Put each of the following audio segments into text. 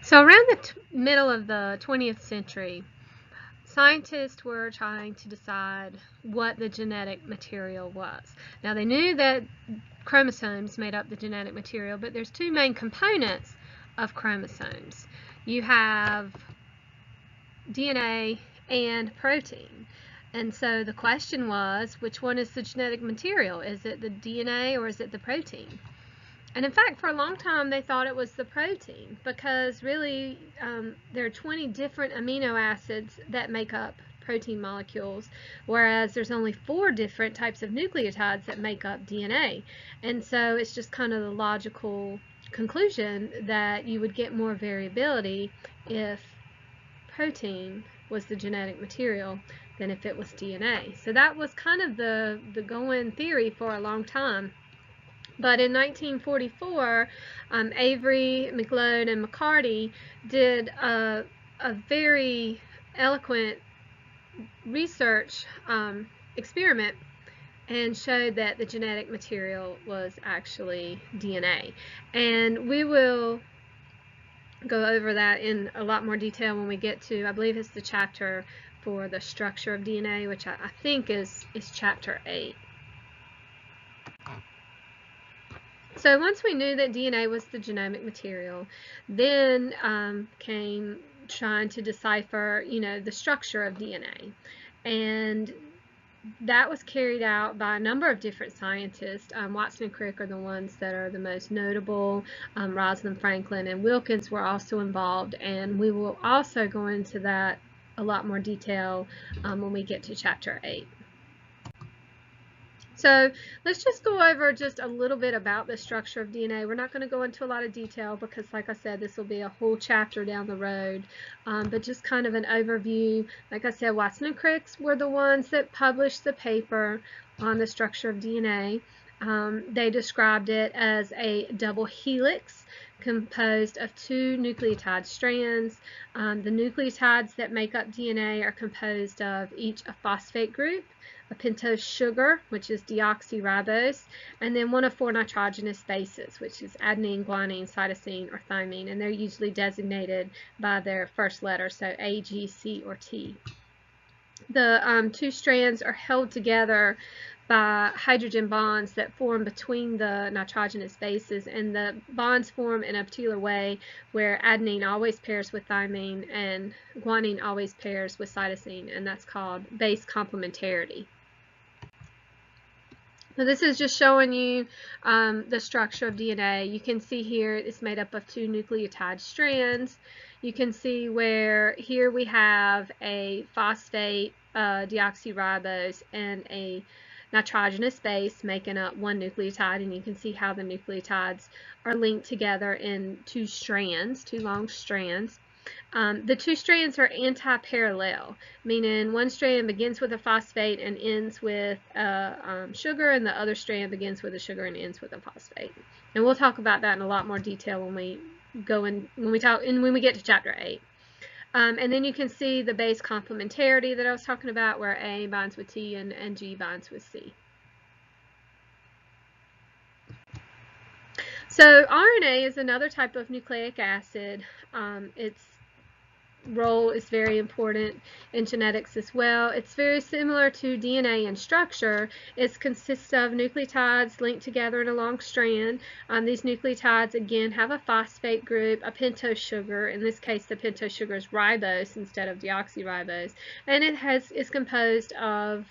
So around the middle of the 20th century, scientists were trying to decide what the genetic material was. Now they knew that chromosomes made up the genetic material, but there's two main components of chromosomes. You have DNA and protein. And so the question was, which one is the genetic material? Is it the DNA or is it the protein? And in fact, for a long time, they thought it was the protein because really there are 20 different amino acids that make up protein molecules, whereas there's only 4 different types of nucleotides that make up DNA. And so it's just kind of the logical conclusion that you would get more variability if protein was the genetic material than if it was DNA. So that was kind of the going theory for a long time. But in 1944, Avery, McLeod, and McCarty did a very eloquent research experiment and showed that the genetic material was actually DNA. And we will go over that in a lot more detail when we get to, I believe it's the chapter for the structure of DNA, which I think is chapter 8. So once we knew that DNA was the genomic material, then came trying to decipher, the structure of DNA. And that was carried out by a number of different scientists. Watson and Crick are the ones that are the most notable. Rosalind Franklin and Wilkins were also involved, and we will also go into that a lot more detail when we get to chapter 8. So let's just go over just a little bit about the structure of DNA. We're not going to go into a lot of detail because, like I said, this will be a whole chapter down the road, but just kind of an overview. Like I said, Watson and Crick were the ones that published the paper on the structure of DNA. They described it as a double helix composed of 2 nucleotide strands. The nucleotides that make up DNA are composed of each a phosphate group, a pentose sugar, which is deoxyribose, and then one of 4 nitrogenous bases, which is adenine, guanine, cytosine, or thymine, and they're usually designated by their first letter, so A, G, C, or T. The 2 strands are held together by hydrogen bonds that form between the nitrogenous bases, and the bonds form in a particular way where adenine always pairs with thymine and guanine always pairs with cytosine, and that's called base complementarity. So this is just showing you the structure of DNA. You can see here it's made up of 2 nucleotide strands. You can see where here we have a phosphate deoxyribose and a nitrogenous base making up 1 nucleotide, and you can see how the nucleotides are linked together in 2 strands, 2 long strands. The 2 strands are anti-parallel, meaning one strand begins with a phosphate and ends with a sugar, and the other strand begins with a sugar and ends with a phosphate. And we'll talk about that in a lot more detail when we get to chapter 8. And then you can see the base complementarity that I was talking about, where A binds with T and G binds with C. So RNA is another type of nucleic acid. Its role is very important in genetics as well. It's very similar to DNA in structure. It consists of nucleotides linked together in a long strand. These nucleotides again have a phosphate group, a pentose sugar. In this case, the pentose sugar is ribose instead of deoxyribose, and it is composed of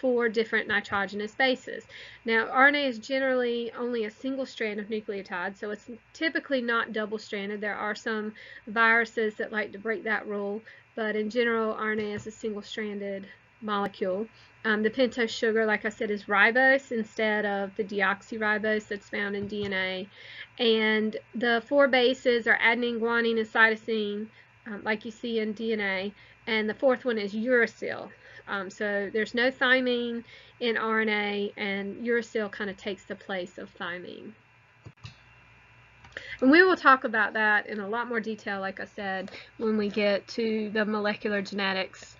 4 different nitrogenous bases. Now, RNA is generally only a single strand of nucleotides, so it's typically not double-stranded. There are some viruses that like to break that rule, but in general, RNA is a single-stranded molecule. The pentose sugar, like I said, is ribose instead of the deoxyribose that's found in DNA. And the 4 bases are adenine, guanine, and cytosine, like you see in DNA. And the 4th one is uracil. So there's no thymine in RNA, and uracil kind of takes the place of thymine. And we will talk about that in a lot more detail, like I said, when we get to the molecular genetics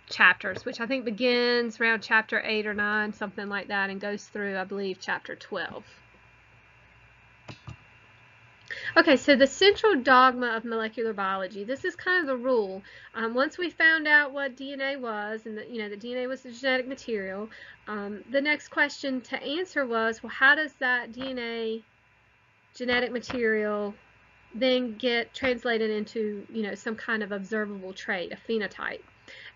chapters, which I think begins around chapter 8 or 9, something like that, and goes through, I believe, chapter 12. Okay, so the central dogma of molecular biology, this is kind of the rule. Once we found out what DNA was, and that, that DNA was the genetic material, the next question to answer was, well, how does that DNA genetic material then get translated into, some kind of observable trait, a phenotype?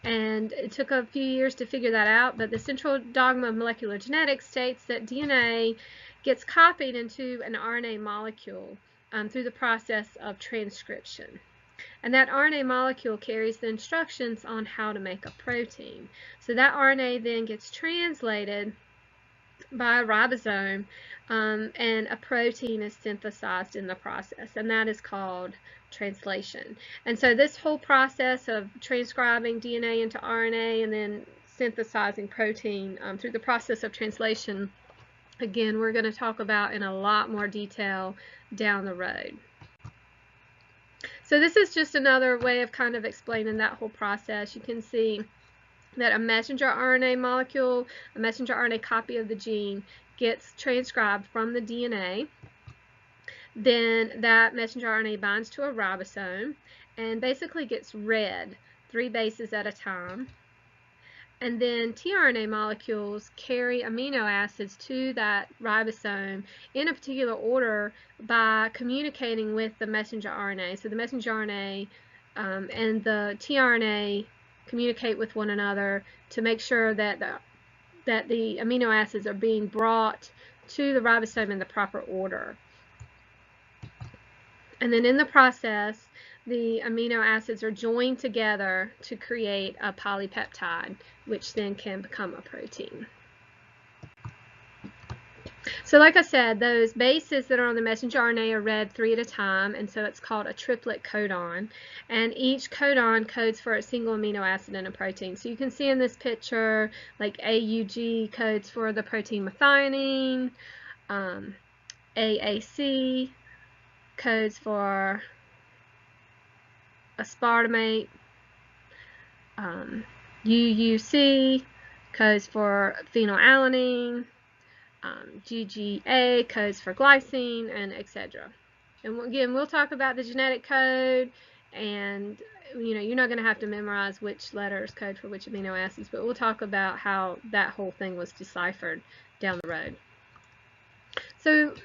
And it took a few years to figure that out, but the central dogma of molecular genetics states that DNA gets copied into an RNA molecule through the process of transcription. And that RNA molecule carries the instructions on how to make a protein. So that RNA then gets translated by a ribosome, and a protein is synthesized in the process, and that is called translation. And so this whole process of transcribing DNA into RNA and then synthesizing protein through the process of translation, again, we're going to talk about in a lot more detail down the road. So this is just another way of kind of explaining that whole process. You can see that a messenger RNA molecule, a messenger RNA copy of the gene, gets transcribed from the DNA. Then that messenger RNA binds to a ribosome and basically gets read 3 bases at a time. And then tRNA molecules carry amino acids to that ribosome in a particular order by communicating with the messenger RNA. So the messenger RNA and the tRNA communicate with one another to make sure that the amino acids are being brought to the ribosome in the proper order. And then in the process, the amino acids are joined together to create a polypeptide, which then can become a protein. So like I said, those bases that are on the messenger RNA are read 3 at a time, and so it's called a triplet codon. And each codon codes for a single amino acid in a protein. So you can see in this picture, like AUG codes for the protein methionine, AAC codes for aspartate, UUC codes for phenylalanine, GGA codes for glycine, and etc. And again, we'll talk about the genetic code, and you're not going to have to memorize which letters code for which amino acids, but we'll talk about how that whole thing was deciphered down the road. So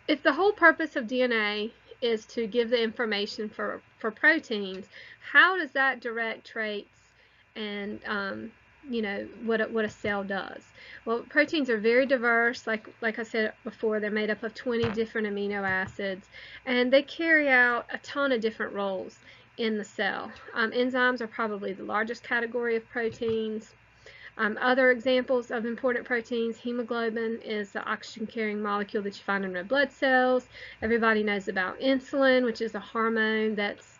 if the whole purpose of DNA is to give the information for proteins, how does that direct traits and what a cell does? Well, proteins are very diverse. Like I said before, they're made up of 20 different amino acids, and they carry out a ton of different roles in the cell. Enzymes are probably the largest category of proteins. Other examples of important proteins, hemoglobin is the oxygen-carrying molecule that you find in red blood cells. Everybody knows about insulin, which is a hormone that's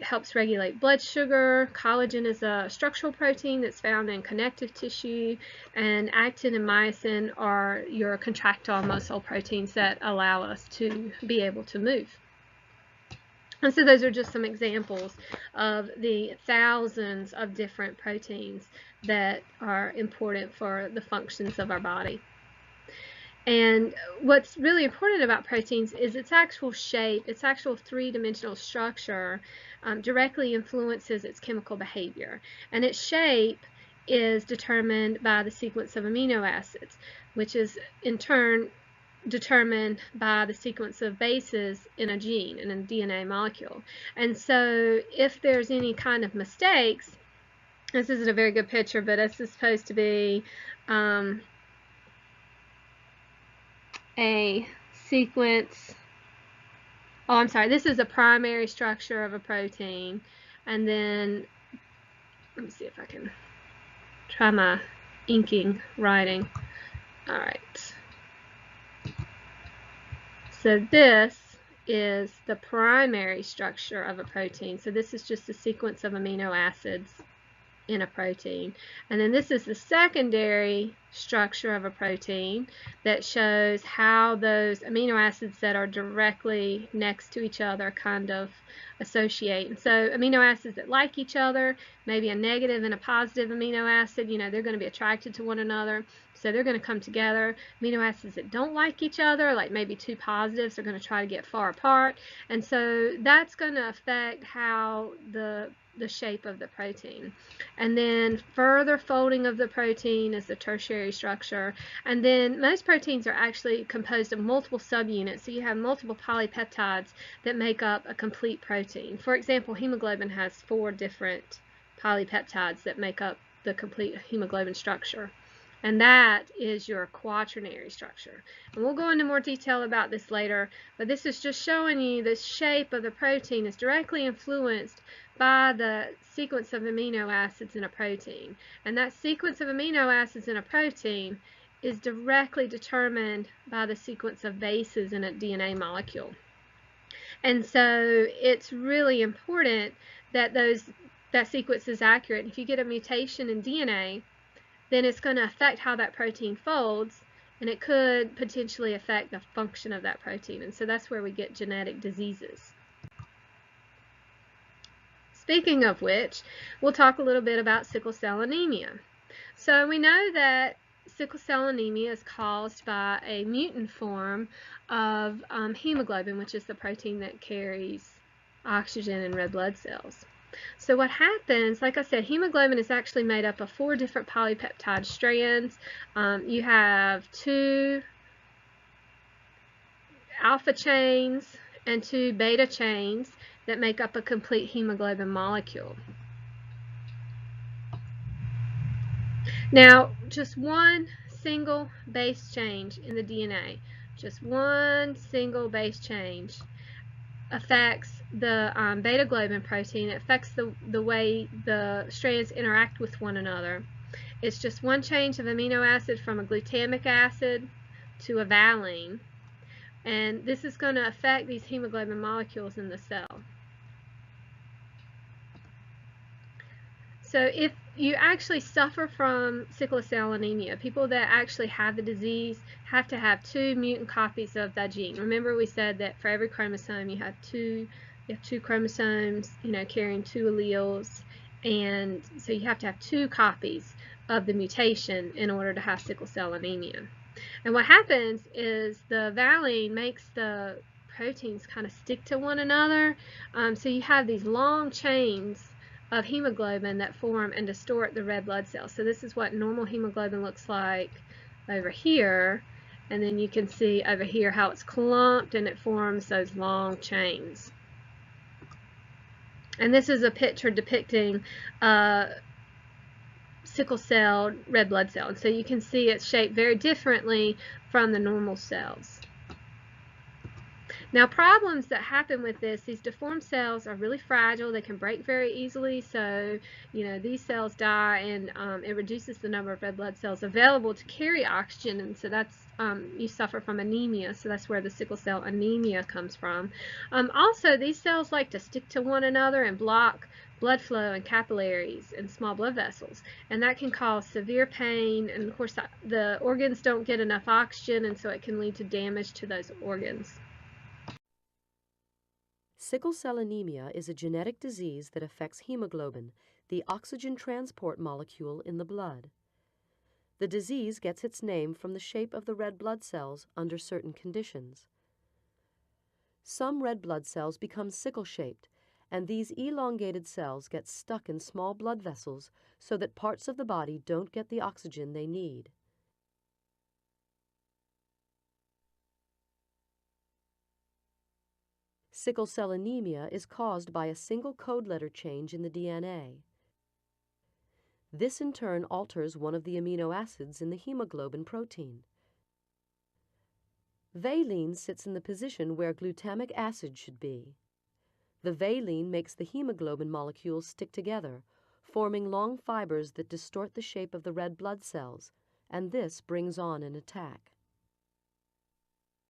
helps regulate blood sugar. Collagen is a structural protein that's found in connective tissue, and actin and myosin are your contractile muscle proteins that allow us to be able to move. And so those are just some examples of the thousands of different proteins that are important for the functions of our body. And what's really important about proteins is its actual shape, its actual three-dimensional structure directly influences its chemical behavior. And its shape is determined by the sequence of amino acids, which is in turn determined by the sequence of bases in a gene, in a DNA molecule. And so if there's any kind of mistakes, this isn't a very good picture, but this is supposed to be a sequence. Oh, I'm sorry, this is a primary structure of a protein. And then, let me see if I can try my inking writing. All right. So this is the primary structure of a protein. So this is just a sequence of amino acids in a protein. And then this is the secondary structure of a protein that shows how those amino acids that are directly next to each other kind of associate. And so amino acids that like each other, maybe a negative and a positive amino acid, they're going to be attracted to one another. So they're going to come together. Amino acids that don't like each other, like maybe two positives, are going to try to get far apart. And so that's going to affect how the shape of the protein. And then further folding of the protein is the tertiary structure. And then most proteins are actually composed of multiple subunits. So you have multiple polypeptides that make up a complete protein. For example, hemoglobin has 4 different polypeptides that make up the complete hemoglobin structure. And that is your quaternary structure. And we'll go into more detail about this later, but this is just showing you the shape of the protein is directly influenced by the sequence of amino acids in a protein. And that sequence of amino acids in a protein is directly determined by the sequence of bases in a DNA molecule. And so it's really important that that sequence is accurate. If you get a mutation in DNA, then it's going to affect how that protein folds, and it could potentially affect the function of that protein. And so that's where we get genetic diseases. Speaking of which, we'll talk a little bit about sickle cell anemia. So we know that sickle cell anemia is caused by a mutant form of hemoglobin, which is the protein that carries oxygen in red blood cells. So what happens, like I said, hemoglobin is actually made up of 4 different polypeptide strands. You have 2 alpha chains and 2 beta chains that make up a complete hemoglobin molecule. Now, just one single base change in the DNA, just one single base change affects the beta globin protein. It affects the way the strands interact with one another. It's just one change of amino acid from a glutamic acid to a valine, and this is going to affect these hemoglobin molecules in the cell. So if you actually suffer from sickle cell anemia, people that actually have the disease have to have 2 mutant copies of that gene. Remember, we said that for every chromosome you have 2 chromosomes, carrying 2 alleles, and so you have to have 2 copies of the mutation in order to have sickle cell anemia. And what happens is the valine makes the proteins kind of stick to one another, so you have these long chains of hemoglobin that form and distort the red blood cells. So this is what normal hemoglobin looks like over here, and then you can see over here how it's clumped and it forms those long chains. And this is a picture depicting sickle cell red blood cell. And so you can see it's shaped very differently from the normal cells. Now, problems that happen with this, these deformed cells are really fragile. They can break very easily, so these cells die, and it reduces the number of red blood cells available to carry oxygen, and so that's you suffer from anemia. So that's where the sickle cell anemia comes from. Also, these cells like to stick to one another and block blood flow in capillaries and small blood vessels, and that can cause severe pain, and of course the organs don't get enough oxygen, and so it can lead to damage to those organs. Sickle cell anemia is a genetic disease that affects hemoglobin, the oxygen transport molecule in the blood. The disease gets its name from the shape of the red blood cells under certain conditions. Some red blood cells become sickle-shaped, and these elongated cells get stuck in small blood vessels so that parts of the body don't get the oxygen they need. Sickle cell anemia is caused by a single code letter change in the DNA. This in turn alters one of the amino acids in the hemoglobin protein. Valine sits in the position where glutamic acid should be. The valine makes the hemoglobin molecules stick together, forming long fibers that distort the shape of the red blood cells, and this brings on an attack.